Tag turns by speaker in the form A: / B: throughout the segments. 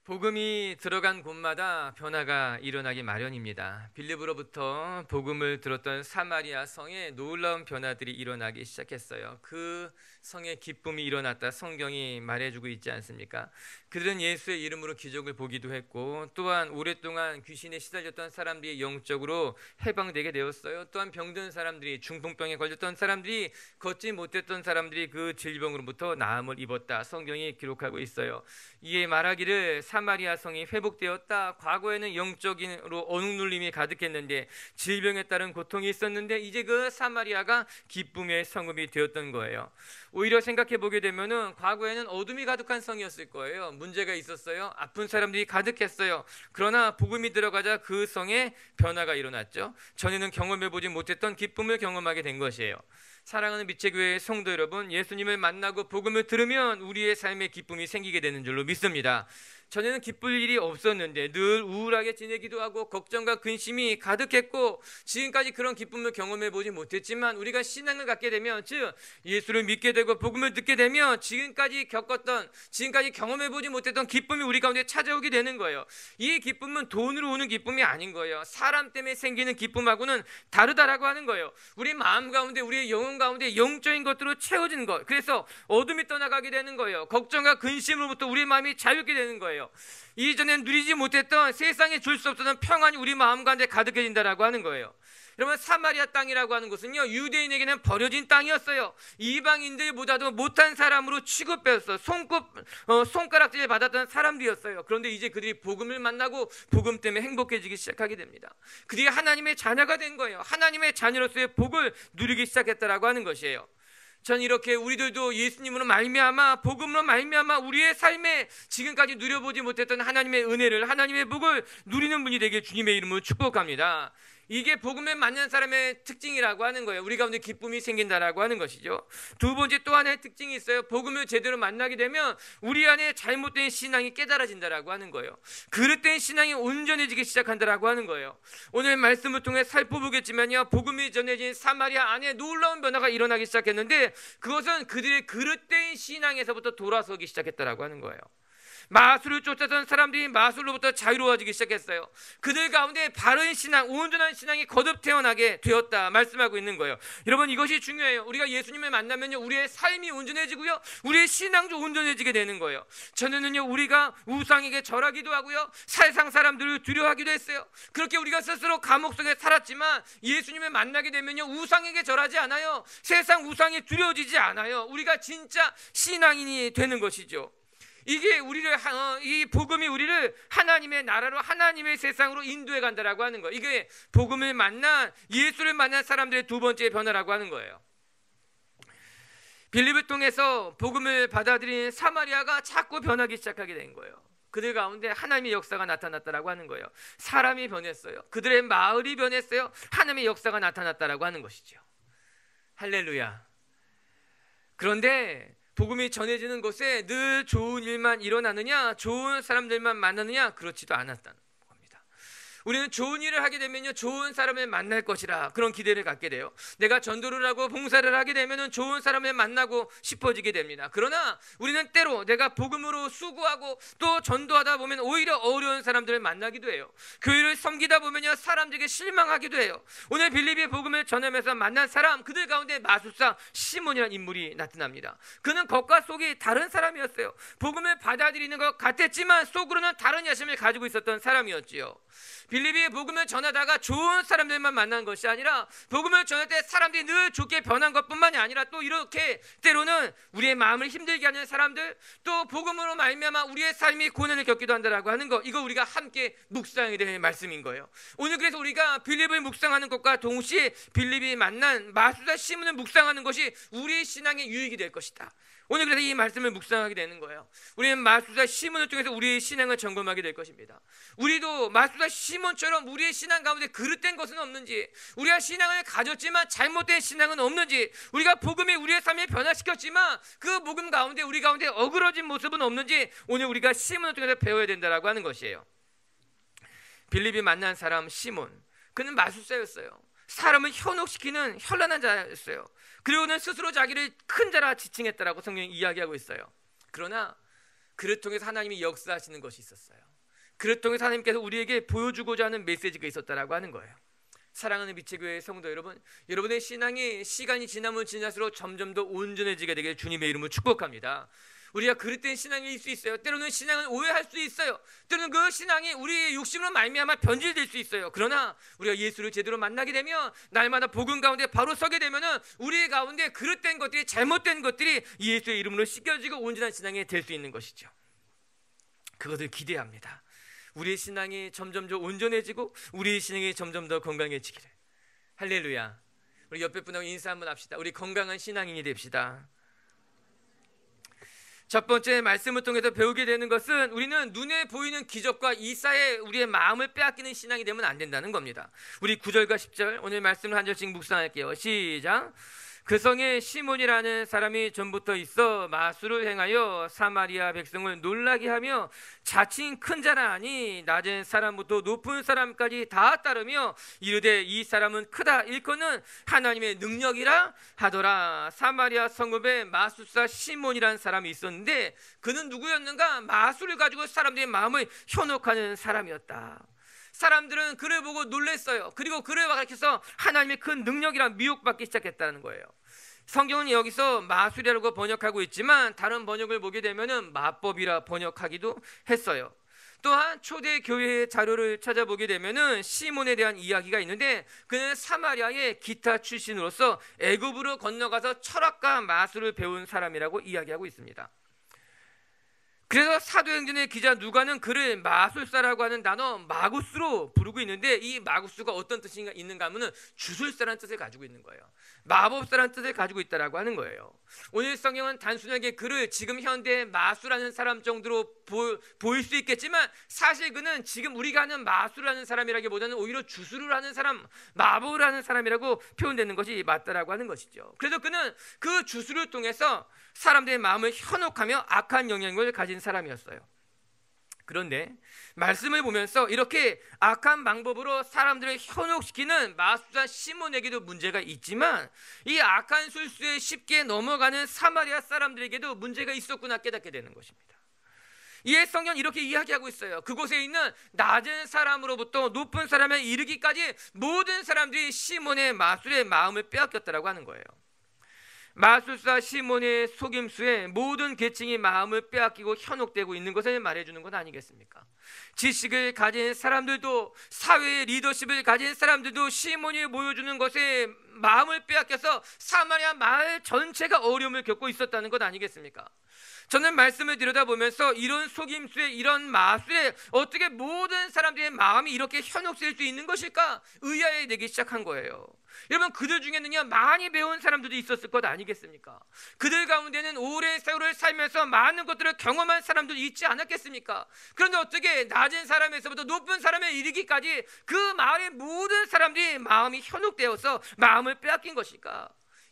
A: 복음이 들어간 곳마다 변화가 일어나기 마련입니다. 빌립으로부터 복음을 들었던 사마리아 성에 놀라운 변화들이 일어나기 시작했어요. 그 성에 기쁨이 일어났다 성경이 말해주고 있지 않습니까? 그들은 예수의 이름으로 기적을 보기도 했고, 또한 오랫동안 귀신에 시달렸던 사람들이 영적으로 해방되게 되었어요. 또한 병든 사람들이, 중풍병에 걸렸던 사람들이, 걷지 못했던 사람들이 그 질병으로부터 나음을 입었다 성경이 기록하고 있어요. 이에 말하기를 사마리아 성이 회복되었다. 과거에는 영적인으로 어눌림이 가득했는데, 질병에 따른 고통이 있었는데, 이제 그 사마리아가 기쁨의 성읍이 되었던 거예요. 오히려 생각해 보게 되면은 과거에는 어둠이 가득한 성이었을 거예요. 문제가 있었어요. 아픈 사람들이 가득했어요. 그러나 복음이 들어가자 그 성에 변화가 일어났죠. 전에는 경험해 보지 못했던 기쁨을 경험하게 된 것이에요. 사랑하는 미체교회 성도 여러분, 예수님을 만나고 복음을 들으면 우리의 삶에 기쁨이 생기게 되는 줄로 믿습니다. 전에는 기쁠 일이 없었는데 늘 우울하게 지내기도 하고 걱정과 근심이 가득했고, 지금까지 그런 기쁨을 경험해 보지 못했지만 우리가 신앙을 갖게 되면, 즉 예수를 믿게 되고 복음을 듣게 되면 지금까지 경험해 보지 못했던 기쁨이 우리 가운데 찾아오게 되는 거예요. 이 기쁨은 돈으로 오는 기쁨이 아닌 거예요. 사람 때문에 생기는 기쁨하고는 다르다라고 하는 거예요. 우리 마음 가운데, 우리의 영혼 가운데 영적인 것들로 채워지는 것. 그래서 어둠이 떠나가게 되는 거예요. 걱정과 근심으로부터 우리의 마음이 자유롭게 되는 거예요. 이전엔 누리지 못했던, 세상에 줄 수 없었던 평안이 우리 마음 가운데 가득해진다라고 하는 거예요. 여러분, 사마리아 땅이라고 하는 것은요, 유대인에게는 버려진 땅이었어요. 이방인들보다도 못한 사람으로 취급해서 손가락질을 받았던 사람들이었어요. 그런데 이제 그들이 복음을 만나고 복음 때문에 행복해지기 시작하게 됩니다. 그들이 하나님의 자녀가 된 거예요. 하나님의 자녀로서의 복을 누리기 시작했다라고 하는 것이에요. 전 이렇게 우리들도 예수님으로 말미암아, 복음으로 말미암아 우리의 삶에 지금까지 누려보지 못했던 하나님의 은혜를, 하나님의 복을 누리는 분이 되게 주님의 이름으로 축복합니다. 이게 복음에 맞는 사람의 특징이라고 하는 거예요. 우리 가운데 기쁨이 생긴다라고 하는 것이죠. 두 번째 또 하나의 특징이 있어요. 복음을 제대로 만나게 되면 우리 안에 잘못된 신앙이 깨달아진다라고 하는 거예요. 그릇된 신앙이 온전해지기 시작한다라고 하는 거예요. 오늘 말씀을 통해 살펴보겠지만요, 복음이 전해진 사마리아 안에 놀라운 변화가 일어나기 시작했는데, 그것은 그들의 그릇된 신앙에서부터 돌아서기 시작했다라고 하는 거예요. 마술을 쫓았던 사람들이 마술로부터 자유로워지기 시작했어요. 그들 가운데 바른 신앙, 온전한 신앙이 거듭 태어나게 되었다 말씀하고 있는 거예요. 여러분, 이것이 중요해요. 우리가 예수님을 만나면요, 우리의 삶이 온전해지고요, 우리의 신앙도 온전해지게 되는 거예요. 전에는요, 우리가 우상에게 절하기도 하고요, 세상 사람들을 두려워하기도 했어요. 그렇게 우리가 스스로 감옥 속에 살았지만 예수님을 만나게 되면요, 우상에게 절하지 않아요. 세상 우상이 두려워지지 않아요. 우리가 진짜 신앙인이 되는 것이죠. 이게 이 복음이 우리를 하나님의 나라로, 하나님의 세상으로 인도해 간다라고 하는 거예요. 이게 복음을 만난, 예수를 만난 사람들의 두 번째 변화라고 하는 거예요. 빌립을 통해서 복음을 받아들인 사마리아가 자꾸 변하기 시작하게 된 거예요. 그들 가운데 하나님의 역사가 나타났다라고 하는 거예요. 사람이 변했어요. 그들의 마을이 변했어요. 하나님의 역사가 나타났다라고 하는 것이죠. 할렐루야. 그런데 복음이 전해지는 곳에 늘 좋은 일만 일어나느냐, 좋은 사람들만 만나느냐, 그렇지도 않았다는 겁니다. 우리는 좋은 일을 하게 되면요, 좋은 사람을 만날 것이라 그런 기대를 갖게 돼요. 내가 전도를 하고 봉사를 하게 되면은 좋은 사람을 만나고 싶어지게 됩니다. 그러나 우리는 때로 내가 복음으로 수고하고 또 전도하다 보면 오히려 어려운 사람들을 만나기도 해요. 교회를 섬기다 보면요, 사람들에게 실망하기도 해요. 오늘 빌립의 복음을 전하면서 만난 사람, 그들 가운데 마술사 시몬이라는 인물이 나타납니다. 그는 겉과 속이 다른 사람이었어요. 복음을 받아들이는 것 같았지만 속으로는 다른 야심을 가지고 있었던 사람이었지요. 빌립이 복음을 전하다가 좋은 사람들만 만난 것이 아니라, 복음을 전할 때 사람들이 늘 좋게 변한 것뿐만이 아니라, 또 이렇게 때로는 우리의 마음을 힘들게 하는 사람들, 또 복음으로 말미암아 우리의 삶이 고난을 겪기도 한다라고 하는 것, 이거 우리가 함께 묵상하게 되는 말씀인 거예요. 오늘 그래서 우리가 빌립을 묵상하는 것과 동시에 빌립이 만난 마술사 시몬을 묵상하는 것이 우리의 신앙의 유익이 될 것이다. 오늘 그래서 이 말씀을 묵상하게 되는 거예요. 우리는 마술사 시몬을 통해서 우리의 신앙을 점검하게 될 것입니다. 우리도 마술사 시몬처럼 우리의 신앙 가운데 그릇된 것은 없는지, 우리가 신앙을 가졌지만 잘못된 신앙은 없는지, 우리가 복음이 우리의 삶을 변화시켰지만 그 복음 가운데 우리 가운데 어그러진 모습은 없는지, 오늘 우리가 시몬을 통해서 배워야 된다라고 하는 것이에요. 빌립이 만난 사람 시몬, 그는 마술사였어요. 사람을 현혹시키는 현란한 자였어요. 그리고는 스스로 자기를 큰 자라 지칭했다라고 성경이 이야기하고 있어요. 그러나 그를 통해서 하나님이 역사하시는 것이 있었어요. 그를 통해서 하나님께서 우리에게 보여주고자 하는 메시지가 있었다라고 하는 거예요. 사랑하는 빛의 교회 성도 여러분, 여러분의 신앙이 시간이 지나면 지날수록 점점 더 온전해지게 되길 주님의 이름으로 축복합니다. 우리가 그릇된 신앙일 수 있어요. 때로는 신앙을 오해할 수 있어요. 때로는 그 신앙이 우리의 욕심으로 말미암아 변질될 수 있어요. 그러나 우리가 예수를 제대로 만나게 되면, 날마다 복음 가운데 바로 서게 되면은 우리 가운데 그릇된 것들이, 잘못된 것들이 예수의 이름으로 씻겨지고 온전한 신앙이 될 수 있는 것이죠. 그것을 기대합니다. 우리의 신앙이 점점 더 온전해지고 우리의 신앙이 점점 더 건강해지기를. 할렐루야. 우리 옆에 분하고 인사 한번 합시다. 우리 건강한 신앙인이 됩시다. 첫 번째 말씀을 통해서 배우게 되는 것은, 우리는 눈에 보이는 기적과 이사에 우리의 마음을 빼앗기는 신앙이 되면 안 된다는 겁니다. 우리 9절과 10절 오늘 말씀을 한 절씩 묵상할게요. 시작. 그 성에 시몬이라는 사람이 전부터 있어 마술을 행하여 사마리아 백성을 놀라게 하며 자칭 큰 자라 하니 낮은 사람부터 높은 사람까지 다 따르며 이르되 이 사람은 크다 일컫는 하나님의 능력이라 하더라. 사마리아 성읍에 마술사 시몬이라는 사람이 있었는데 그는 누구였는가? 마술을 가지고 사람들의 마음을 현혹하는 사람이었다. 사람들은 그를 보고 놀랐어요. 그리고 그를 가리켜서 하나님의 큰 능력이라 미혹받기 시작했다는 거예요. 성경은 여기서 마술이라고 번역하고 있지만 다른 번역을 보게 되면은 마법이라 번역하기도 했어요. 또한 초대 교회의 자료를 찾아보게 되면은 시몬에 대한 이야기가 있는데, 그는 사마리아의 기타 출신으로서 애굽으로 건너가서 철학과 마술을 배운 사람이라고 이야기하고 있습니다. 그래서 사도행전의 기자 누가는 그를 마술사라고 하는 단어 마구스로 부르고 있는데, 이 마구스가 어떤 뜻이 있는가 하면 주술사라는 뜻을 가지고 있는 거예요. 마법사라는 뜻을 가지고 있다라고 하는 거예요. 오늘 성경은 단순하게 그를 지금 현대의 마술하는 사람 정도로 보일 수 있겠지만, 사실 그는 지금 우리가 하는 마술을 하는 사람이라기보다는 오히려 주술을 하는 사람, 마법을 하는 사람이라고 표현되는 것이 맞다라고 하는 것이죠. 그래서 그는 그 주술을 통해서 사람들의 마음을 현혹하며 악한 영향을 가진 사람이었어요. 그런데 말씀을 보면서 이렇게 악한 방법으로 사람들을 현혹시키는 마술사 시몬에게도 문제가 있지만, 이 악한 술수에 쉽게 넘어가는 사마리아 사람들에게도 문제가 있었구나 깨닫게 되는 것입니다. 이에 성경은 이렇게 이야기하고 있어요. 그곳에 있는 낮은 사람으로부터 높은 사람에 이르기까지 모든 사람들이 시몬의 마술의 마음을 빼앗겼다라고 하는 거예요. 마술사 시몬의 속임수에 모든 계층이 마음을 빼앗기고 현혹되고 있는 것을 말해주는 건 아니겠습니까? 지식을 가진 사람들도, 사회의 리더십을 가진 사람들도 시몬이 보여주는 것에 마음을 빼앗겨서 사마리아 마을 전체가 어려움을 겪고 있었다는 것 아니겠습니까? 저는 말씀을 들여다보면서 이런 속임수에, 이런 마술에 어떻게 모든 사람들의 마음이 이렇게 현혹될 수 있는 것일까 의아해되기 시작한 거예요. 여러분, 그들 중에는요 많이 배운 사람들도 있었을 것 아니겠습니까? 그들 가운데는 오랜 세월을 살면서 많은 것들을 경험한 사람들도 있지 않았겠습니까? 그런데 어떻게 낮은 사람에서부터 높은 사람에 이르기까지 그 마을의 모든 사람들이 마음이 현혹되어서 마음을 빼앗긴 것일까?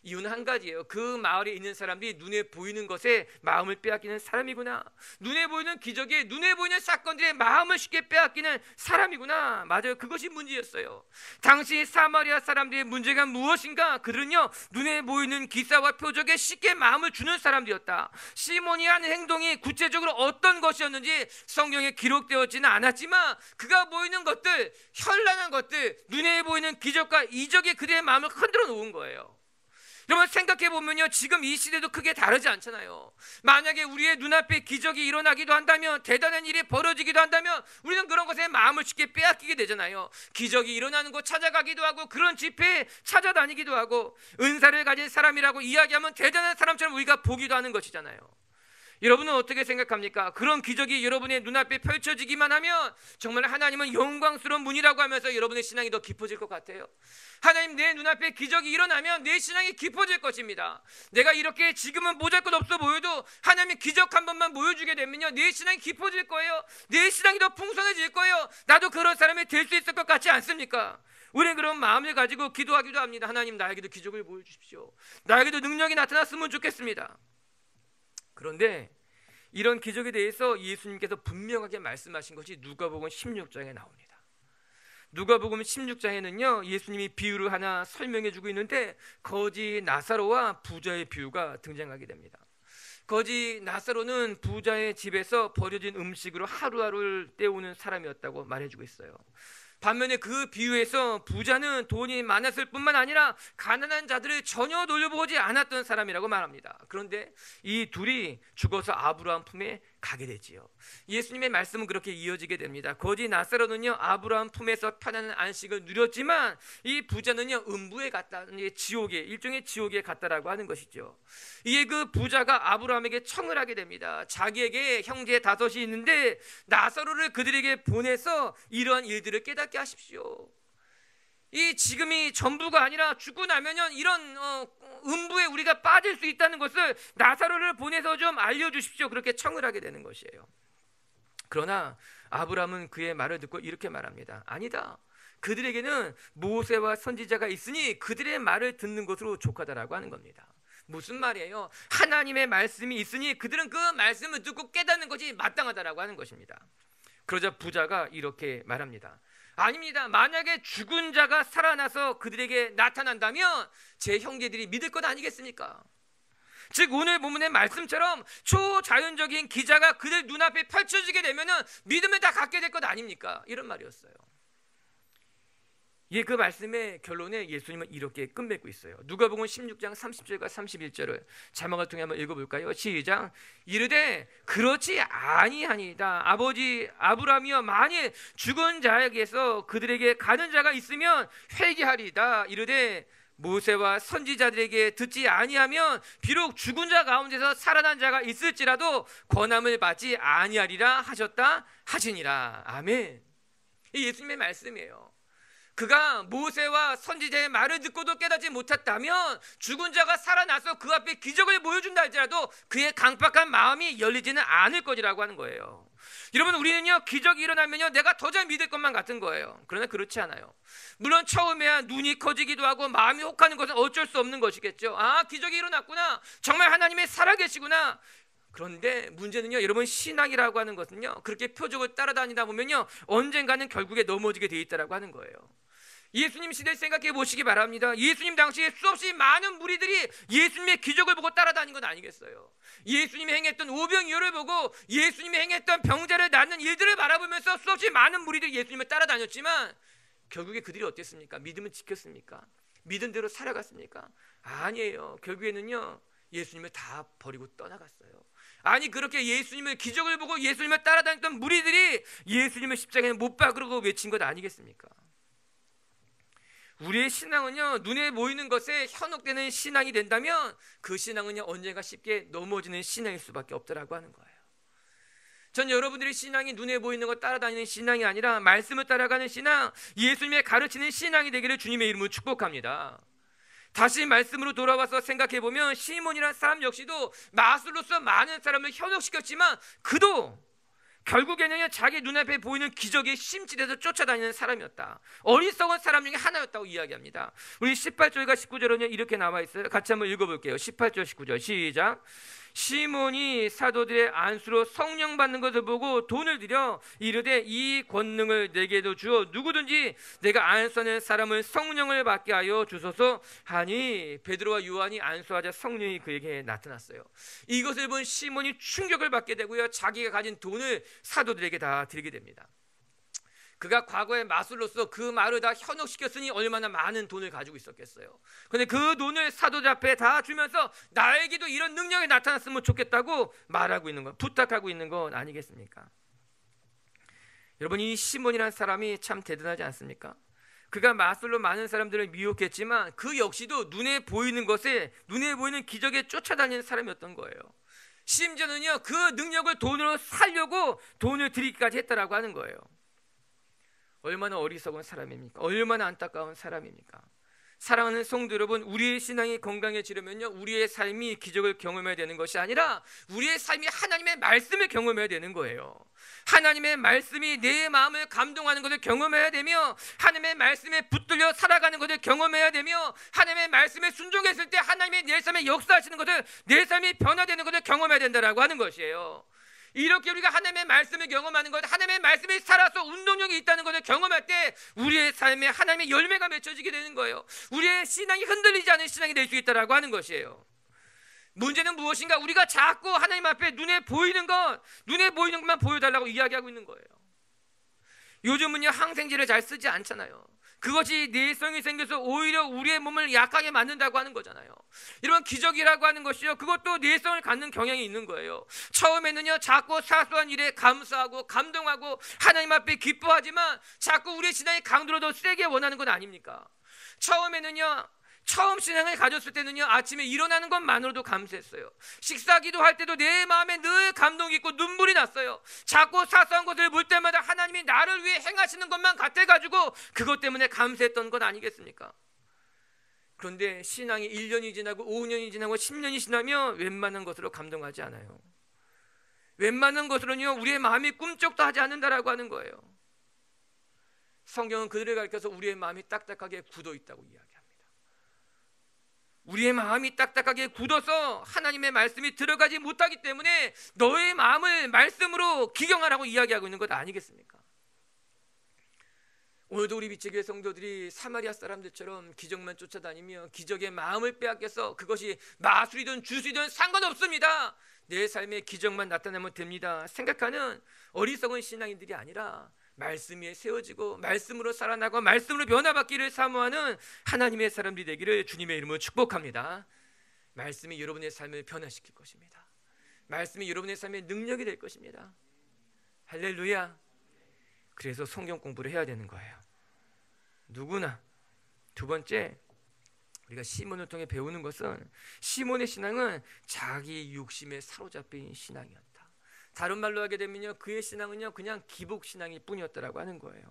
A: 이유는 한 가지예요. 그 마을에 있는 사람들이 눈에 보이는 것에 마음을 빼앗기는 사람이구나. 눈에 보이는 기적에, 눈에 보이는 사건들에 마음을 쉽게 빼앗기는 사람이구나. 맞아요. 그것이 문제였어요. 당시 사마리아 사람들의 문제가 무엇인가? 그들은요 눈에 보이는 기사와 표적에 쉽게 마음을 주는 사람들이었다. 시몬이 한 행동이 구체적으로 어떤 것이었는지 성경에 기록되어지는 않았지만, 그가 보이는 것들, 현란한 것들, 눈에 보이는 기적과 이적이 그들의 마음을 흔들어 놓은 거예요. 여러분, 생각해 보면요 지금 이 시대도 크게 다르지 않잖아요. 만약에 우리의 눈앞에 기적이 일어나기도 한다면, 대단한 일이 벌어지기도 한다면 우리는 그런 것에 마음을 쉽게 빼앗기게 되잖아요. 기적이 일어나는 곳 찾아가기도 하고, 그런 집회에 찾아다니기도 하고, 은사를 가진 사람이라고 이야기하면 대단한 사람처럼 우리가 보기도 하는 것이잖아요. 여러분은 어떻게 생각합니까? 그런 기적이 여러분의 눈앞에 펼쳐지기만 하면 정말 하나님은 영광스러운 분이라고 하면서 여러분의 신앙이 더 깊어질 것 같아요. 하나님, 내 눈앞에 기적이 일어나면 내 신앙이 깊어질 것입니다. 내가 이렇게 지금은 보잘것없어 보여도 하나님이 기적 한 번만 보여주게 되면요 내 신앙이 깊어질 거예요. 내 신앙이 더 풍성해질 거예요. 나도 그런 사람이 될 수 있을 것 같지 않습니까? 우리는 그런 마음을 가지고 기도하기도 합니다. 하나님, 나에게도 기적을 보여주십시오. 나에게도 능력이 나타났으면 좋겠습니다. 그런데 이런 기적에 대해서 예수님께서 분명하게 말씀하신 것이 누가복음 16장에 나옵니다. 누가복음 16장에는요 예수님이 비유를 하나 설명해 주고 있는데, 거지 나사로와 부자의 비유가 등장하게 됩니다. 거지 나사로는 부자의 집에서 버려진 음식으로 하루하루를 때우는 사람이었다고 말해주고 있어요. 반면에 그 비유에서 부자는 돈이 많았을 뿐만 아니라 가난한 자들을 전혀 돌려보지 않았던 사람이라고 말합니다. 그런데 이 둘이 죽어서 아브라함 품에 가게 되지요. 예수님의 말씀은 그렇게 이어지게 됩니다. 거지 나사로는요, 아브라함 품에서 편안한 안식을 누렸지만 이 부자는요, 음부에 갔다, 지옥에, 일종의 지옥에 갔다라고 하는 것이죠. 이에 그 부자가 아브라함에게 청을 하게 됩니다. 자기에게 형제 5이 있는데 나사로를 그들에게 보내서 이러한 일들을 깨닫게 하십시오. 이 지금이 전부가 아니라 죽고 나면은 이런 음부에 우리가 빠질 수 있다는 것을 나사로를 보내서 좀 알려주십시오. 그렇게 청을 하게 되는 것이에요. 그러나 아브라함은 그의 말을 듣고 이렇게 말합니다. 아니다. 그들에게는 모세와 선지자가 있으니 그들의 말을 듣는 것으로 족하다라고 하는 겁니다. 무슨 말이에요? 하나님의 말씀이 있으니 그들은 그 말씀을 듣고 깨닫는 것이 마땅하다라고 하는 것입니다. 그러자 부자가 이렇게 말합니다. 아닙니다. 만약에 죽은 자가 살아나서 그들에게 나타난다면 제 형제들이 믿을 것 아니겠습니까? 즉 오늘 본문의 말씀처럼 초자연적인 기자가 그들 눈앞에 펼쳐지게 되면 믿음을 다 갖게 될 것 아닙니까? 이런 말이었어요. 그 말씀의 결론에 예수님은 이렇게 끝맺고 있어요. 누가복음 16장 30절과 31절을 자막을 통해 한번 읽어볼까요? 시작. 이르되 그렇지 아니하니이다. 아버지 아브라함이여 만일 죽은 자에게서 그들에게 가는 자가 있으면 회개하리이다. 이르되 모세와 선지자들에게 듣지 아니하면 비록 죽은 자 가운데서 살아난 자가 있을지라도 권함을 받지 아니하리라 하셨다 하시니라. 아멘. 이 예수님의 말씀이에요. 그가 모세와 선지자의 말을 듣고도 깨닫지 못했다면 죽은 자가 살아나서 그 앞에 기적을 보여준다 할지라도 그의 강팍한 마음이 열리지는 않을 것이라고 하는 거예요. 여러분, 우리는요 기적이 일어나면요 내가 더 잘 믿을 것만 같은 거예요. 그러나 그렇지 않아요. 물론 처음에야 눈이 커지기도 하고 마음이 혹하는 것은 어쩔 수 없는 것이겠죠. 아, 기적이 일어났구나. 정말 하나님이 살아계시구나. 그런데 문제는요, 여러분, 신앙이라고 하는 것은요 그렇게 표적을 따라다니다 보면요 언젠가는 결국에 넘어지게 돼 있다라고 하는 거예요. 예수님 시대를 생각해 보시기 바랍니다. 예수님 당시에 수없이 많은 무리들이 예수님의 기적을 보고 따라다닌 건 아니겠어요? 예수님이 행했던 오병이어를 보고 예수님이 행했던 병자를 낫는 일들을 바라보면서 수없이 많은 무리들이 예수님을 따라다녔지만 결국에 그들이 어땠습니까? 믿음을 지켰습니까? 믿은 대로 살아갔습니까? 아니에요. 결국에는요 예수님을 다 버리고 떠나갔어요. 아니, 그렇게 예수님의 기적을 보고 예수님을 따라다녔던 무리들이 예수님을 십자가에 못 박으라고 외친 것 아니겠습니까? 우리의 신앙은요 눈에 보이는 것에 현혹되는 신앙이 된다면 그 신앙은요 언젠가 쉽게 넘어지는 신앙일 수밖에 없다라고 하는 거예요. 전 여러분들의 신앙이 눈에 보이는 것 따라다니는 신앙이 아니라 말씀을 따라가는 신앙, 예수님의 가르치는 신앙이 되기를 주님의 이름으로 축복합니다. 다시 말씀으로 돌아와서 생각해보면 시몬이라는 사람 역시도 마술로서 많은 사람을 현혹시켰지만 그도 결국에는 자기 눈앞에 보이는 기적에 심취돼서 쫓아다니는 사람이었다. 어리석은 사람 중에 하나였다고 이야기합니다. 우리 18절과 19절은 이렇게 나와 있어요. 같이 한번 읽어볼게요. 18절 19절 시작. 시몬이 사도들의 안수로 성령 받는 것을 보고 돈을 들여 이르되 이 권능을 내게도 주어 누구든지 내가 안수하는 사람을 성령을 받게 하여 주소서 하니 베드로와 요한이 안수하자 성령이 그에게 나타났어요. 이것을 본 시몬이 충격을 받게 되고요 자기가 가진 돈을 사도들에게 다 드리게 됩니다. 그가 과거에 마술로서 그 말을 다 현혹시켰으니 얼마나 많은 돈을 가지고 있었겠어요. 그런데 그 돈을 사도들 앞에 다 주면서 나에게도 이런 능력이 나타났으면 좋겠다고 말하고 있는 것, 부탁하고 있는 건 아니겠습니까? 여러분, 이 시몬이라는 사람이 참 대단하지 않습니까? 그가 마술로 많은 사람들을 미혹했지만 그 역시도 눈에 보이는 것에, 눈에 보이는 기적에 쫓아다니는 사람이었던 거예요. 심지어는요 그 능력을 돈으로 살려고 돈을 드리기까지 했다라고 하는 거예요. 얼마나 어리석은 사람입니까? 얼마나 안타까운 사람입니까? 사랑하는 성도 여러분, 우리의 신앙이 건강해지려면요 우리의 삶이 기적을 경험해야 되는 것이 아니라 우리의 삶이 하나님의 말씀을 경험해야 되는 거예요. 하나님의 말씀이 내 마음을 감동하는 것을 경험해야 되며 하나님의 말씀에 붙들려 살아가는 것을 경험해야 되며 하나님의 말씀에 순종했을 때 하나님의 내 삶에 역사하시는 것을, 내 삶이 변화되는 것을 경험해야 된다라고 하는 것이에요. 이렇게 우리가 하나님의 말씀을 경험하는 것, 하나님의 말씀이 살아서 운동력이 있다는 것을 경험할 때 우리의 삶에 하나님의 열매가 맺혀지게 되는 거예요. 우리의 신앙이 흔들리지 않은 신앙이 될 수 있다라고 하는 것이에요. 문제는 무엇인가? 우리가 자꾸 하나님 앞에 눈에 보이는 것만 보여달라고 이야기하고 있는 거예요. 요즘은요, 항생제를 잘 쓰지 않잖아요. 그것이 내성이 생겨서 오히려 우리의 몸을 약하게 만든다고 하는 거잖아요. 이런 기적이라고 하는 것이요, 그것도 내성을 갖는 경향이 있는 거예요. 처음에는요, 자꾸 사소한 일에 감사하고 감동하고 하나님 앞에 기뻐하지만 자꾸 우리의 신앙의 강도를 더 세게 원하는 건 아닙니까? 처음 신앙을 가졌을 때는요, 아침에 일어나는 것만으로도 감사했어요. 식사기도 할 때도 내 마음에 늘 감동이 있고 눈물이 났어요. 자꾸 사소한 것을 볼 때마다 하나님이 나를 위해 행하시는 것만 같아가지고 그것 때문에 감사했던 것 아니겠습니까? 그런데 신앙이 1년이 지나고 5년이 지나고 10년이 지나면 웬만한 것으로 감동하지 않아요. 웬만한 것으로는요, 우리의 마음이 꿈쩍도 하지 않는다라고 하는 거예요. 성경은 그들을 가리켜서 우리의 마음이 딱딱하게 굳어 있다고 이야기합니다. 우리의 마음이 딱딱하게 굳어서 하나님의 말씀이 들어가지 못하기 때문에 너의 마음을 말씀으로 기경하라고 이야기하고 있는 것 아니겠습니까? 오늘도 우리 빛의 교회 성도들이 사마리아 사람들처럼 기적만 쫓아다니며 기적의 마음을 빼앗겨서 그것이 마술이든 주술이든 상관없습니다, 내 삶에 기적만 나타나면 됩니다 생각하는 어리석은 신앙인들이 아니라 말씀 위에 세워지고 말씀으로 살아나고 말씀으로 변화받기를 사모하는 하나님의 사람들이 되기를 주님의 이름으로 축복합니다. 말씀이 여러분의 삶을 변화시킬 것입니다. 말씀이 여러분의 삶의 능력이 될 것입니다. 할렐루야. 그래서 성경 공부를 해야 되는 거예요, 누구나. 두 번째, 우리가 시몬을 통해 배우는 것은 시몬의 신앙은 자기 욕심에 사로잡힌 신앙이었다. 다른 말로 하게 되면요, 그의 신앙은요 그냥 기복 신앙일 뿐이었다라고 하는 거예요.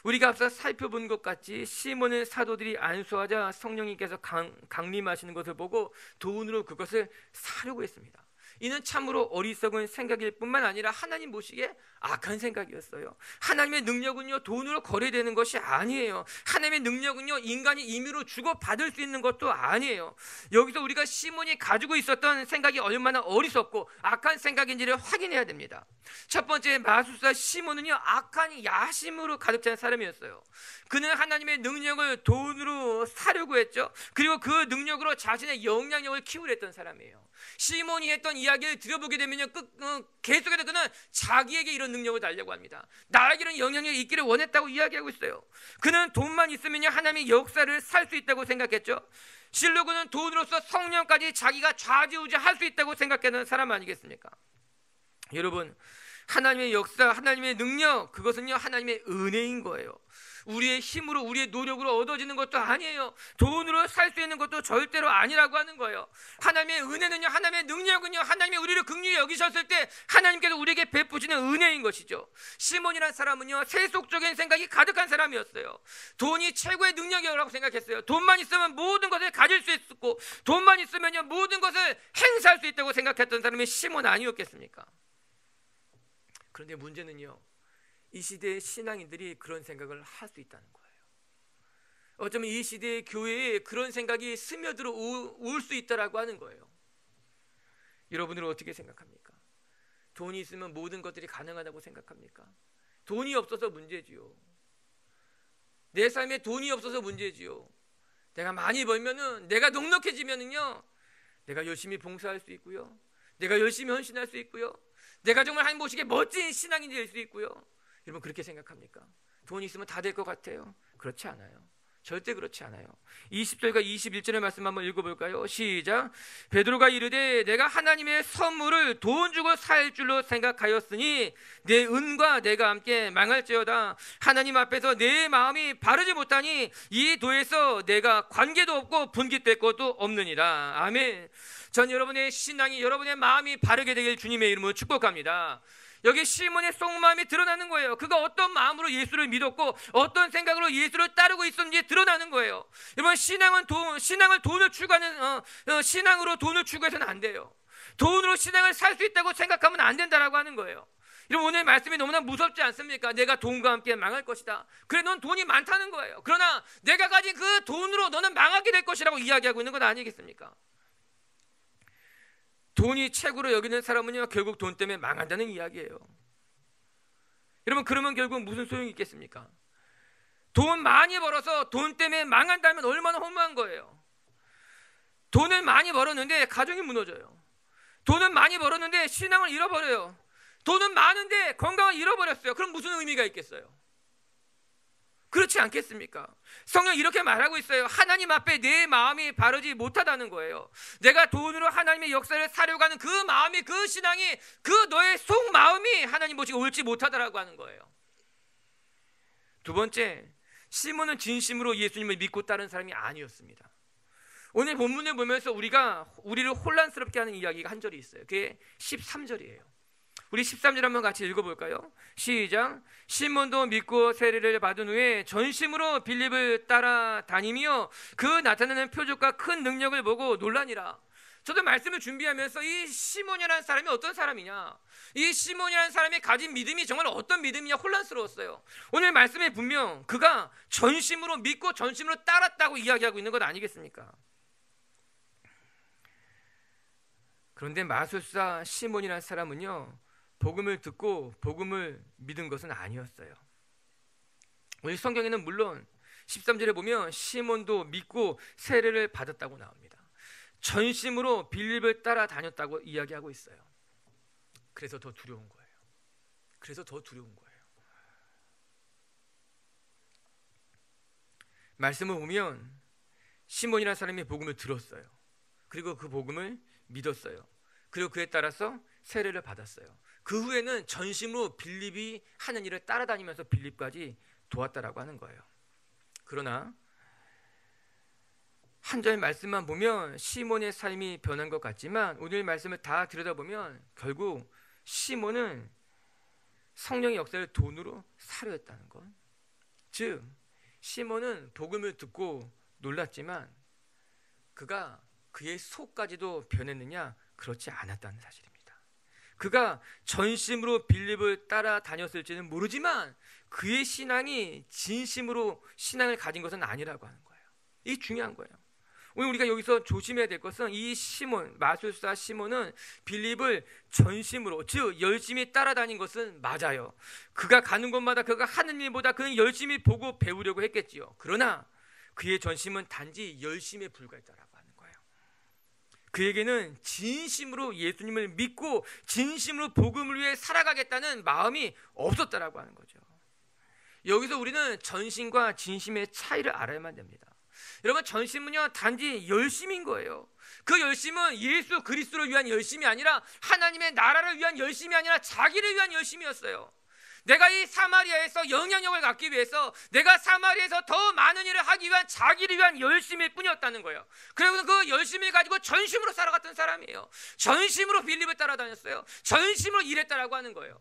A: 우리가 앞서 살펴본 것 같이 시몬의 사도들이 안수하자 성령님께서 강림하시는 것을 보고 돈으로 그것을 사려고 했습니다. 이는 참으로 어리석은 생각일 뿐만 아니라 하나님 보시기에 악한 생각이었어요. 하나님의 능력은요 돈으로 거래되는 것이 아니에요. 하나님의 능력은요 인간이 임의로 주고받을 수 있는 것도 아니에요. 여기서 우리가 시몬이 가지고 있었던 생각이 얼마나 어리석고 악한 생각인지를 확인해야 됩니다. 첫 번째, 마술사 시몬은요 악한 야심으로 가득 찬 사람이었어요. 그는 하나님의 능력을 돈으로 사려고 했죠. 그리고 그 능력으로 자신의 영향력을 키우려 했던 사람이에요. 시몬이 했던 이야기를 들어보게 되면요 계속해서 그는 자기에게 이런 능력을 달려고 합니다. 나에게 이런 영향력이 있기를 원했다고 이야기하고 있어요. 그는 돈만 있으면요 하나님의 역사를 살 수 있다고 생각했죠. 실로 그는 돈으로서 성령까지 자기가 좌지우지할 수 있다고 생각하는 사람 아니겠습니까? 여러분, 하나님의 역사, 하나님의 능력, 그것은요 하나님의 은혜인 거예요. 우리의 힘으로, 우리의 노력으로 얻어지는 것도 아니에요. 돈으로 살 수 있는 것도 절대로 아니라고 하는 거예요. 하나님의 은혜는요, 하나님의 능력은요, 하나님이 우리를 긍휼히 여기셨을 때 하나님께서 우리에게 베푸시는 은혜인 것이죠. 시몬이라는 사람은요 세속적인 생각이 가득한 사람이었어요. 돈이 최고의 능력이라고 생각했어요. 돈만 있으면 모든 것을 가질 수 있었고, 돈만 있으면요 모든 것을 행사할 수 있다고 생각했던 사람이 시몬 아니었겠습니까? 그런데 문제는요, 이 시대의 신앙인들이 그런 생각을 할 수 있다는 거예요. 어쩌면 이 시대의 교회에 그런 생각이 스며들어 올 수 있다라고 하는 거예요. 여러분들은 어떻게 생각합니까? 돈이 있으면 모든 것들이 가능하다고 생각합니까? 돈이 없어서 문제지요. 내 삶에 돈이 없어서 문제지요. 내가 많이 벌면은, 내가 넉넉해지면은요 내가 열심히 봉사할 수 있고요, 내가 열심히 헌신할 수 있고요, 내가 정말 하나님 보시기에 멋진 신앙인이 될 수 있고요. 여러분 그렇게 생각합니까? 돈이 있으면 다 될 것 같아요? 그렇지 않아요. 절대 그렇지 않아요. 20절과 21절의 말씀 한번 읽어볼까요? 시작. 베드로가 이르되 내가 하나님의 선물을 돈 주고 살 줄로 생각하였으니 내 은과 내가 함께 망할지어다. 하나님 앞에서 내 마음이 바르지 못하니 이 도에서 내가 관계도 없고 분깃될 것도 없느니라. 아멘. 전 여러분의 신앙이, 여러분의 마음이 바르게 되길 주님의 이름으로 축복합니다. 여기 시몬의 속마음이 드러나는 거예요. 그가 어떤 마음으로 예수를 믿었고 어떤 생각으로 예수를 따르고 있었는지 드러나는 거예요. 여러분, 신앙을 돈을 추구하는 신앙으로 돈을 추구해서는 안 돼요. 돈으로 신앙을 살 수 있다고 생각하면 안 된다라고 하는 거예요. 여러분, 오늘 말씀이 너무나 무섭지 않습니까? 내가 돈과 함께 망할 것이다. 그래, 넌 돈이 많다는 거예요. 그러나 내가 가진 그 돈으로 너는 망하게 될 것이라고 이야기하고 있는 건 아니겠습니까? 돈이 최고로 여기는 사람은요 결국 돈 때문에 망한다는 이야기예요. 여러분, 그러면 결국 무슨 소용이 있겠습니까? 돈 많이 벌어서 돈 때문에 망한다면 얼마나 허무한 거예요. 돈을 많이 벌었는데 가정이 무너져요. 돈은 많이 벌었는데 신앙을 잃어버려요. 돈은 많은데 건강을 잃어버렸어요. 그럼 무슨 의미가 있겠어요? 그렇지 않겠습니까? 성경 이렇게 말하고 있어요. 하나님 앞에 내 마음이 바르지 못하다는 거예요. 내가 돈으로 하나님의 역사를 사려고 하는 그 마음이, 그 신앙이, 그 너의 속마음이 하나님 보시고 옳지 못하다라고 하는 거예요. 두 번째, 시몬은 진심으로 예수님을 믿고 따른 사람이 아니었습니다. 오늘 본문을 보면서 우리를 혼란스럽게 하는 이야기가 한 절이 있어요. 그게 13절이에요. 우리 13절 한번 같이 읽어볼까요? 시작. 시몬도 믿고 세례를 받은 후에 전심으로 빌립을 따라다니며 그 나타나는 표적과 큰 능력을 보고 놀라니라. 저도 말씀을 준비하면서 이 시몬이라는 사람이 어떤 사람이냐, 이 시몬이라는 사람이 가진 믿음이 정말 어떤 믿음이냐 혼란스러웠어요. 오늘 말씀에 분명 그가 전심으로 믿고 전심으로 따랐다고 이야기하고 있는 것 아니겠습니까? 그런데 마술사 시몬이라는 사람은요, 복음을 듣고 복음을 믿은 것은 아니었어요. 우리 성경에는 물론 13절에 보면 시몬도 믿고 세례를 받았다고 나옵니다. 전심으로 빌립을 따라다녔다고 이야기하고 있어요. 그래서 더 두려운 거예요. 그래서 더 두려운 거예요. 말씀을 보면 시몬이라는 사람이 복음을 들었어요. 그리고 그 복음을 믿었어요. 그리고 그에 따라서 세례를 받았어요. 그 후에는 전심으로 빌립이 하는 일을 따라다니면서 빌립까지 도왔다라고 하는 거예요. 그러나 한 절 말씀만 보면 시몬의 삶이 변한 것 같지만 오늘 말씀을 다 들여다보면 결국 시몬은 성령의 역사를 돈으로 사려 했다는 것. 즉 시몬은 복음을 듣고 놀랐지만 그가 그의 속까지도 변했느냐? 그렇지 않았다는 사실입니다. 그가 전심으로 빌립을 따라다녔을지는 모르지만 그의 신앙이 진심으로 신앙을 가진 것은 아니라고 하는 거예요. 이게 중요한 거예요. 오늘 우리가 여기서 조심해야 될 것은 이 시몬, 마술사 시몬은 빌립을 전심으로, 즉 열심히 따라다닌 것은 맞아요. 그가 가는 곳마다 그가 하는 일보다 그는 열심히 보고 배우려고 했겠지요. 그러나 그의 전심은 단지 열심에 불과했다라고 하는 거예요. 그에게는 진심으로 예수님을 믿고 진심으로 복음을 위해 살아가겠다는 마음이 없었다라고 하는 거죠. 여기서 우리는 전심과 진심의 차이를 알아야만 됩니다. 여러분, 전심은요 단지 열심인 거예요. 그 열심은 예수 그리스도를 위한 열심이 아니라 하나님의 나라를 위한 열심이 아니라 자기를 위한 열심이었어요. 내가 이 사마리아에서 영향력을 갖기 위해서, 내가 사마리아에서 더 많은 일을 하기 위한 자기를 위한 열심일 뿐이었다는 거예요. 그리고 그 열심을 가지고 전심으로 살아갔던 사람이에요. 전심으로 빌립을 따라다녔어요. 전심으로 일했다라고 하는 거예요.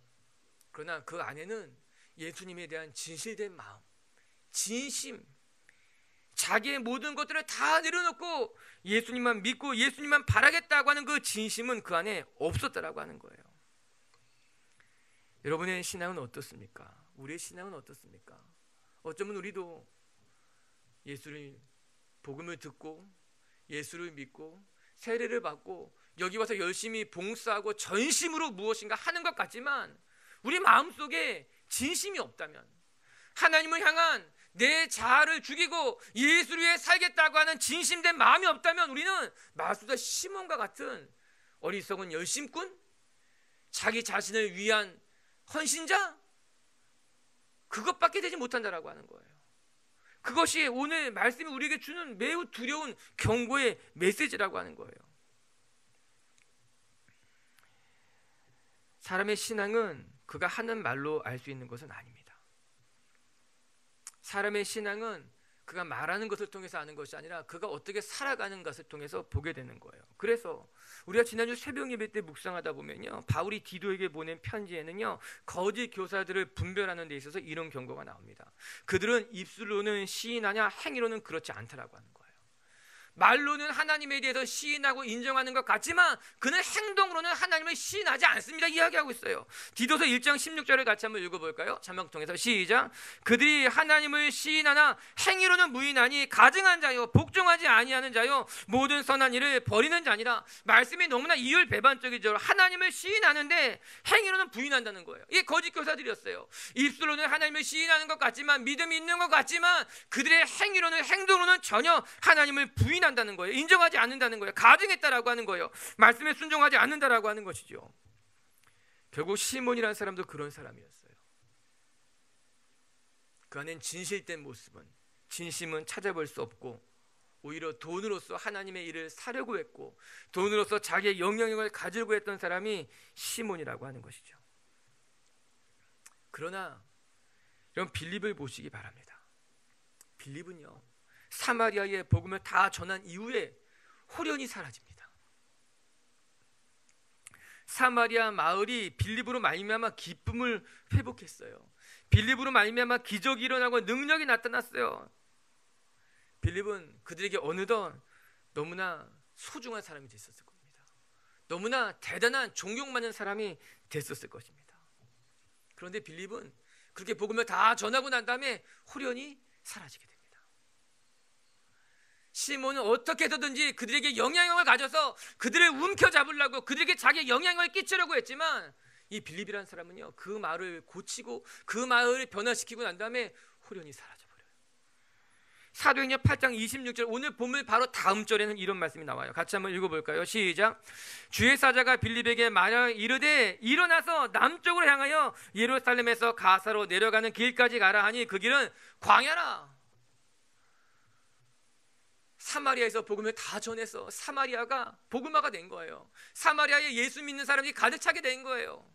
A: 그러나 그 안에는 예수님에 대한 진실된 마음, 진심, 자기의 모든 것들을 다 내려놓고 예수님만 믿고 예수님만 바라겠다고 하는 그 진심은 그 안에 없었다라고 하는 거예요. 여러분의 신앙은 어떻습니까? 우리의 신앙은 어떻습니까? 어쩌면 우리도 예수를, 복음을 듣고 예수를 믿고 세례를 받고 여기 와서 열심히 봉사하고 전심으로 무엇인가 하는 것 같지만 우리 마음속에 진심이 없다면, 하나님을 향한 내 자아를 죽이고 예수를 위해 살겠다고 하는 진심된 마음이 없다면 우리는 마술사 시몬과 같은 어리석은 열심꾼, 자기 자신을 위한 헌신자, 그것밖에 되지 못한다라고 하는 거예요. 그것이 오늘 말씀이 우리에게 주는 매우 두려운 경고의 메시지라고 하는 거예요. 사람의 신앙은 그가 하는 말로 알 수 있는 것은 아닙니다. 사람의 신앙은 그가 말하는 것을 통해서 아는 것이 아니라 그가 어떻게 살아가는 것을 통해서 보게 되는 거예요. 그래서 우리가 지난주 새벽 예배 때 묵상하다 보면요, 바울이 디도에게 보낸 편지에는요, 거짓 교사들을 분별하는 데 있어서 이런 경고가 나옵니다. 그들은 입술로는 시인하냐 행위로는 그렇지 않다라고 하는 거예요. 말로는 하나님에 대해서 시인하고 인정하는 것 같지만 그는 행동으로는 하나님을 시인하지 않습니다 이야기하고 있어요. 디도서 1장 16절을 같이 한번 읽어볼까요? 자막 통해서 시작. 그들이 하나님을 시인하나 행위로는 무인하니 가증한 자요 복종하지 아니하는 자요 모든 선한 일을 버리는 자니라. 말씀이 너무나 이율배반적이죠. 하나님을 시인하는데 행위로는 부인한다는 거예요. 이게 거짓 교사들이었어요. 입술로는 하나님을 시인하는 것 같지만, 믿음이 있는 것 같지만 그들의 행위로는, 행동으로는 전혀 하나님을 부인하는 부인한다는 거예요. 인정하지 않는다는 거예요. 가증했다라고 하는 거예요. 말씀에 순종하지 않는다라고 하는 것이죠. 결국 시몬이라는 사람도 그런 사람이었어요. 그 안엔 진실된 모습은, 진심은 찾아볼 수 없고 오히려 돈으로서 하나님의 일을 사려고 했고 돈으로서 자기의 영향력을 가지려고 했던 사람이 시몬이라고 하는 것이죠. 그러나 이런 빌립을 보시기 바랍니다. 빌립은요, 사마리아의 복음을 다 전한 이후에 홀연히 사라집니다. 사마리아 마을이 빌립으로 말미암아 기쁨을 회복했어요. 빌립으로 말미암아 기적이 일어나고 능력이 나타났어요. 빌립은 그들에게 어느덧 너무나 소중한 사람이 됐었을 겁니다. 너무나 대단한 존경받는 사람이 됐었을 것입니다. 그런데 빌립은 그렇게 복음을 다 전하고 난 다음에 홀연히 사라지게 됩니다. 시몬은 어떻게 해서든지 그들에게 영향력을 가져서 그들을 움켜잡으려고, 그들에게 자기의 영향력을 끼치려고 했지만 이 빌립이라는 사람은요, 그 마을을 고치고 그 마을을 변화시키고 난 다음에 홀연히 사라져버려요. 사도행전 8장 26절, 오늘 본문 바로 다음 절에는 이런 말씀이 나와요. 같이 한번 읽어볼까요? 시작. 주의 사자가 빌립에게 말하여 이르되 일어나서 남쪽으로 향하여 예루살렘에서 가사로 내려가는 길까지 가라 하니 그 길은 광야라. 사마리아에서 복음을 다 전해서 사마리아가 복음화가 된 거예요. 사마리아에 예수 믿는 사람이 가득 차게 된 거예요.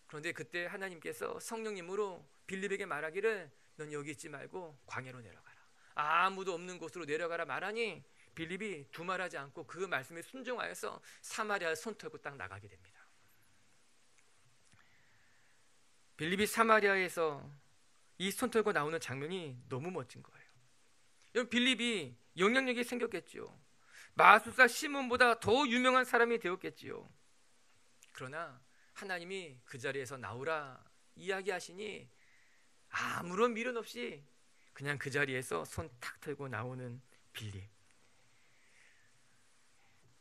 A: 그런데 그때 하나님께서 성령님으로 빌립에게 말하기를 넌 여기 있지 말고 광야로 내려가라, 아무도 없는 곳으로 내려가라 말하니 빌립이 두말하지 않고 그 말씀에 순종하여서 사마리아를 손 털고 딱 나가게 됩니다. 빌립이 사마리아에서 이 손 털고 나오는 장면이 너무 멋진 거예요. 여러분, 빌립이 영향력이 생겼겠지요. 마술사 시몬보다 더 유명한 사람이 되었겠지요. 그러나 하나님이 그 자리에서 나오라 이야기하시니 아무런 미련 없이 그냥 그 자리에서 손 탁 털고 나오는 빌립.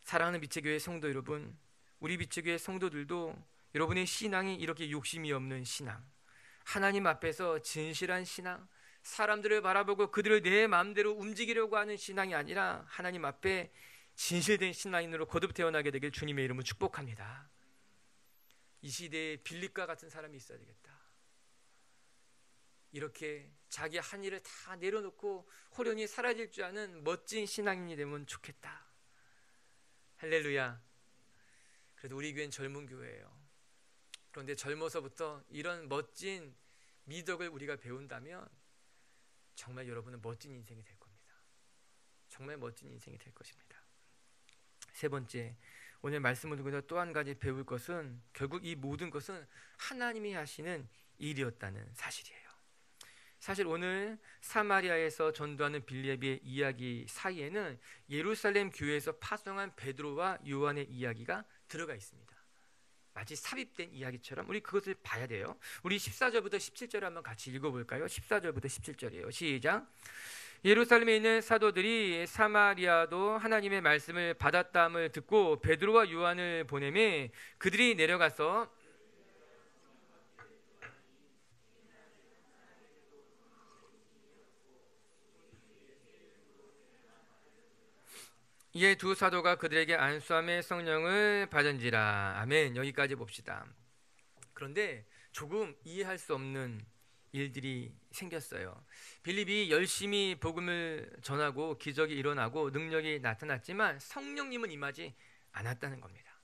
A: 사랑하는 빛의교회 성도 여러분, 우리 빛의교회 성도들도 여러분의 신앙이 이렇게 욕심이 없는 신앙, 하나님 앞에서 진실한 신앙, 사람들을 바라보고 그들을 내 마음대로 움직이려고 하는 신앙이 아니라 하나님 앞에 진실된 신앙인으로 거듭 태어나게 되길 주님의 이름으로 축복합니다. 이 시대에 빌립과 같은 사람이 있어야 되겠다. 이렇게 자기 한 일을 다 내려놓고 홀연히 사라질 줄 아는 멋진 신앙인이 되면 좋겠다. 할렐루야. 그래도 우리 교회는 젊은 교회예요. 그런데 젊어서부터 이런 멋진 미덕을 우리가 배운다면 정말 여러분은 멋진 인생이 될 겁니다. 정말 멋진 인생이 될 것입니다. 세 번째, 오늘 말씀을 통해서 또 한 가지 배울 것은 결국 이 모든 것은 하나님이 하시는 일이었다는 사실이에요. 사실 오늘 사마리아에서 전도하는 빌립의 이야기 사이에는 예루살렘 교회에서 파송한 베드로와 요한의 이야기가 들어가 있습니다. 마치 삽입된 이야기처럼 우리 그것을 봐야 돼요. 우리 14절부터 17절 한번 같이 읽어볼까요? 14절부터 17절이에요. 시작. 예루살렘에 있는 사도들이 사마리아도 하나님의 말씀을 받았다함을 듣고 베드로와 요한을 보내매 그들이 내려가서 이에 두 사도가 그들에게 안수함의 성령을 받은지라. 아멘. 여기까지 봅시다. 그런데 조금 이해할 수 없는 일들이 생겼어요. 빌립이 열심히 복음을 전하고 기적이 일어나고 능력이 나타났지만 성령님은 임하지 않았다는 겁니다.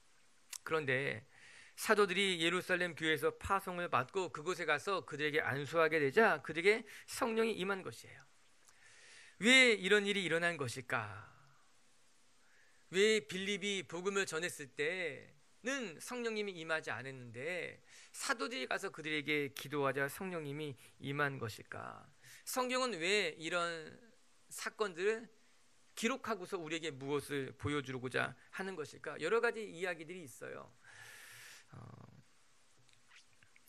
A: 그런데 사도들이 예루살렘 교회에서 파송을 받고 그곳에 가서 그들에게 안수하게 되자 그들에게 성령이 임한 것이에요. 왜 이런 일이 일어난 것일까? 왜 빌립이 복음을 전했을 때는 성령님이 임하지 않았는데 사도들이 가서 그들에게 기도하자 성령님이 임한 것일까? 성경은 왜 이런 사건들을 기록하고서 우리에게 무엇을 보여주고자 하는 것일까? 여러 가지 이야기들이 있어요.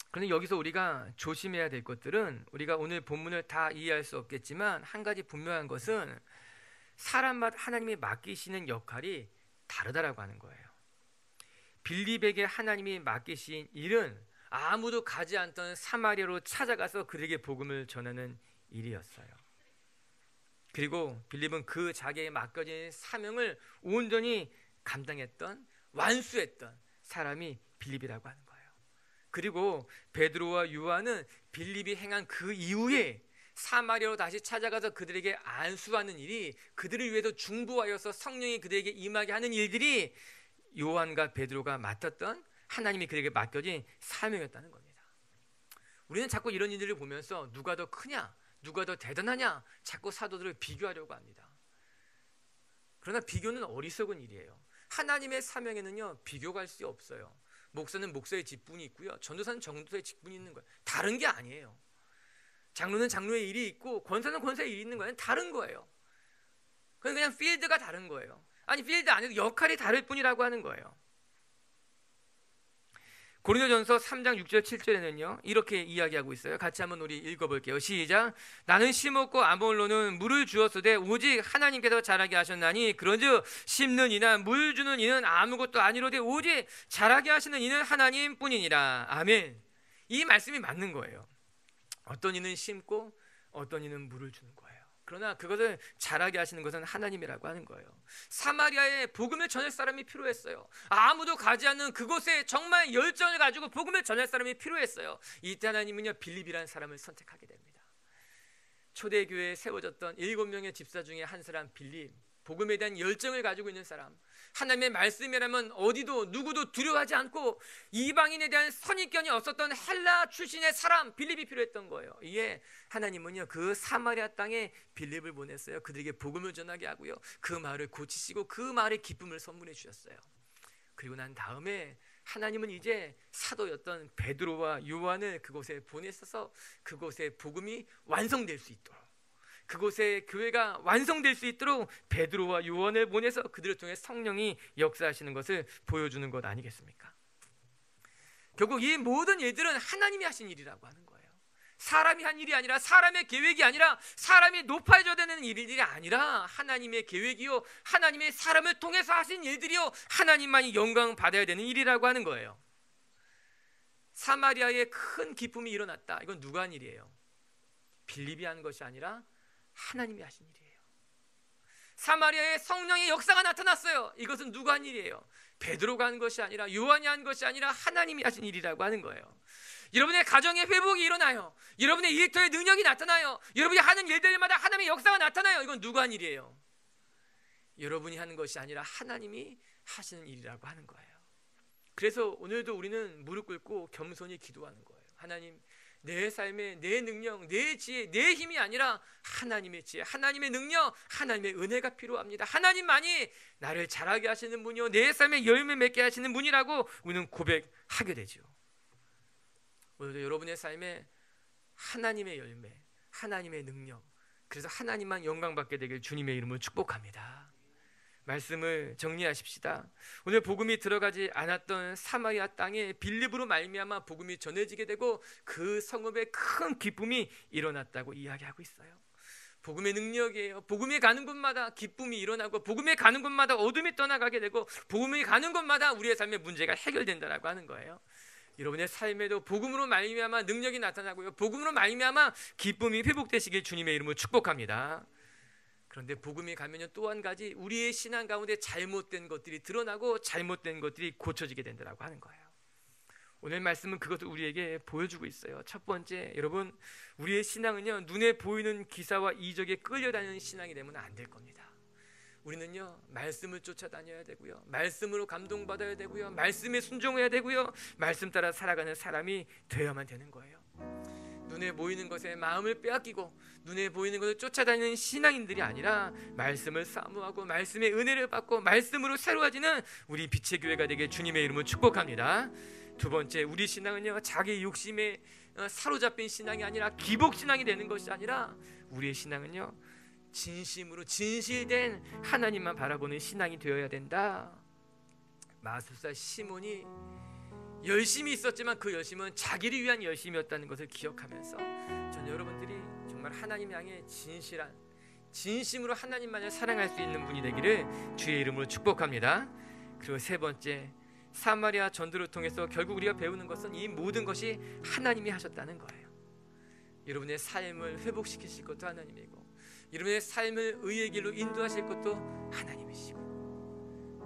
A: 그런데 여기서 우리가 조심해야 될 것들은 우리가 오늘 본문을 다 이해할 수 없겠지만 한 가지 분명한 것은 사람마다 하나님이 맡기시는 역할이 다르다라고 하는 거예요. 빌립에게 하나님이 맡기신 일은 아무도 가지 않던 사마리아로 찾아가서 그들에게 복음을 전하는 일이었어요. 그리고 빌립은 그 자기에게 맡겨진 사명을 온전히 감당했던, 완수했던 사람이 빌립이라고 하는 거예요. 그리고 베드로와 요한은 빌립이 행한 그 이후에 사마리아로 다시 찾아가서 그들에게 안수하는 일이, 그들을 위해서 중보하여서 성령이 그들에게 임하게 하는 일들이 요한과 베드로가 맡았던, 하나님이 그들에게 맡겨진 사명이었다는 겁니다. 우리는 자꾸 이런 일들을 보면서 누가 더 크냐, 누가 더 대단하냐 자꾸 사도들을 비교하려고 합니다. 그러나 비교는 어리석은 일이에요. 하나님의 사명에는요 비교가 할 수 없어요. 목사는 목사의 직분이 있고요, 전도사는 전도사의 직분이 있는 거예요. 다른 게 아니에요. 장로는 장로의 일이 있고 권사는 권사의 일이 있는 거예요. 다른 거예요. 그냥 필드가 다른 거예요. 아니, 필드 안에도 역할이 다를 뿐이라고 하는 거예요. 고린도전서 3장 6절 7절에는요 이렇게 이야기하고 있어요. 같이 한번 우리 읽어볼게요. 시작. 나는 심었고 아볼로는 물을 주었으되 오직 하나님께서 자라게 하셨나니 그런즉 심는 이나 물 주는 이는 아무것도 아니로되 오직 자라게 하시는 이는 하나님뿐이니라. 아멘. 이 말씀이 맞는 거예요. 어떤 이는 심고 어떤 이는 물을 주는 거예요. 그러나 그것을 자라게 하시는 것은 하나님이라고 하는 거예요. 사마리아에 복음을 전할 사람이 필요했어요. 아무도 가지 않는 그곳에 정말 열정을 가지고 복음을 전할 사람이 필요했어요. 이때 하나님은요 빌립이라는 사람을 선택하게 됩니다. 초대교회에 세워졌던 7명의 집사 중에 한 사람 빌립, 복음에 대한 열정을 가지고 있는 사람, 하나님의 말씀이라면 어디도 누구도 두려워하지 않고 이방인에 대한 선입견이 없었던 헬라 출신의 사람 빌립이 필요했던 거예요. 이에 하나님은요 그 사마리아 땅에 빌립을 보냈어요. 그들에게 복음을 전하게 하고요, 그 마을을 고치시고 그 마을에 기쁨을 선물해 주셨어요. 그리고 난 다음에 하나님은 이제 사도였던 베드로와 요한을 그곳에 보내셔서 그곳에 복음이 완성될 수 있도록, 그곳에 교회가 완성될 수 있도록 베드로와 요한을 보내서 그들을 통해 성령이 역사하시는 것을 보여주는 것 아니겠습니까? 결국 이 모든 일들은 하나님이 하신 일이라고 하는 거예요. 사람이 한 일이 아니라, 사람의 계획이 아니라, 사람이 높아져야 되는 일들이 아니라 하나님의 계획이요, 하나님의 사람을 통해서 하신 일들이요, 하나님만이 영광 받아야 되는 일이라고 하는 거예요. 사마리아에 큰 기쁨이 일어났다. 이건 누가 한 일이에요? 빌립이 한 것이 아니라 하나님이 하신 일이에요. 사마리아에 성령의 역사가 나타났어요. 이것은 누가 한 일이에요? 베드로가 한 것이 아니라, 요한이 한 것이 아니라 하나님이 하신 일이라고 하는 거예요. 여러분의 가정의 회복이 일어나요. 여러분의 일터의 능력이 나타나요. 여러분이 하는 일들마다 하나님의 역사가 나타나요. 이건 누가 한 일이에요? 여러분이 하는 것이 아니라 하나님이 하시는 일이라고 하는 거예요. 그래서 오늘도 우리는 무릎 꿇고 겸손히 기도하는 거예요. 하나님, 내 삶에 내 능력, 내 지혜, 내 힘이 아니라 하나님의 지혜, 하나님의 능력, 하나님의 은혜가 필요합니다. 하나님만이 나를 자라게 하시는 분이요, 내 삶에 열매 맺게 하시는 분이라고 우리는 고백하게 되죠. 오늘도 여러분의 삶에 하나님의 열매, 하나님의 능력, 그래서 하나님만 영광받게 되길 주님의 이름으로 축복합니다. 말씀을 정리하십시다. 오늘 복음이 들어가지 않았던 사마리아 땅에 빌립으로 말미암아 복음이 전해지게 되고 그 성읍에 큰 기쁨이 일어났다고 이야기하고 있어요. 복음의 능력이에요. 복음이 가는 곳마다 기쁨이 일어나고, 복음이 가는 곳마다 어둠이 떠나가게 되고, 복음이 가는 곳마다 우리의 삶의 문제가 해결된다라고 하는 거예요. 여러분의 삶에도 복음으로 말미암아 능력이 나타나고요, 복음으로 말미암아 기쁨이 회복되시길 주님의 이름으로 축복합니다. 그런데 복음이 가면요 또 한 가지 우리의 신앙 가운데 잘못된 것들이 드러나고 잘못된 것들이 고쳐지게 된다고 하는 거예요. 오늘 말씀은 그것을 우리에게 보여주고 있어요. 첫 번째, 여러분, 우리의 신앙은요 눈에 보이는 기사와 이적에 끌려다니는 신앙이 되면 안 될 겁니다. 우리는요 말씀을 쫓아다녀야 되고요, 말씀으로 감동받아야 되고요, 말씀에 순종해야 되고요, 말씀 따라 살아가는 사람이 되어야만 되는 거예요. 눈에 보이는 것에 마음을 빼앗기고 눈에 보이는 것을 쫓아다니는 신앙인들이 아니라 말씀을 사모하고 말씀의 은혜를 받고 말씀으로 새로워지는 우리 빛의 교회가 되게 주님의 이름으로 축복합니다. 두 번째, 우리 신앙은요 자기 욕심에 사로잡힌 신앙이 아니라 기복 신앙이 되는 것이 아니라 우리의 신앙은요 진심으로 진실된 하나님만 바라보는 신앙이 되어야 된다. 마술사 시몬이 열심히 있었지만 그 열심은 자기를 위한 열심이었다는 것을 기억하면서 전 여러분들이 정말 하나님 향해 진심으로 하나님만을 사랑할 수 있는 분이 되기를 주의 이름으로 축복합니다. 그리고 세 번째, 사마리아 전도를 통해서 결국 우리가 배우는 것은 이 모든 것이 하나님이 하셨다는 거예요. 여러분의 삶을 회복시키실 것도 하나님이고, 여러분의 삶을 의의 길로 인도하실 것도 하나님이시고,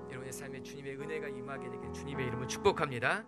A: 여러분의 삶에 주님의 은혜가 임하게 되길 주님의 이름으로 축복합니다.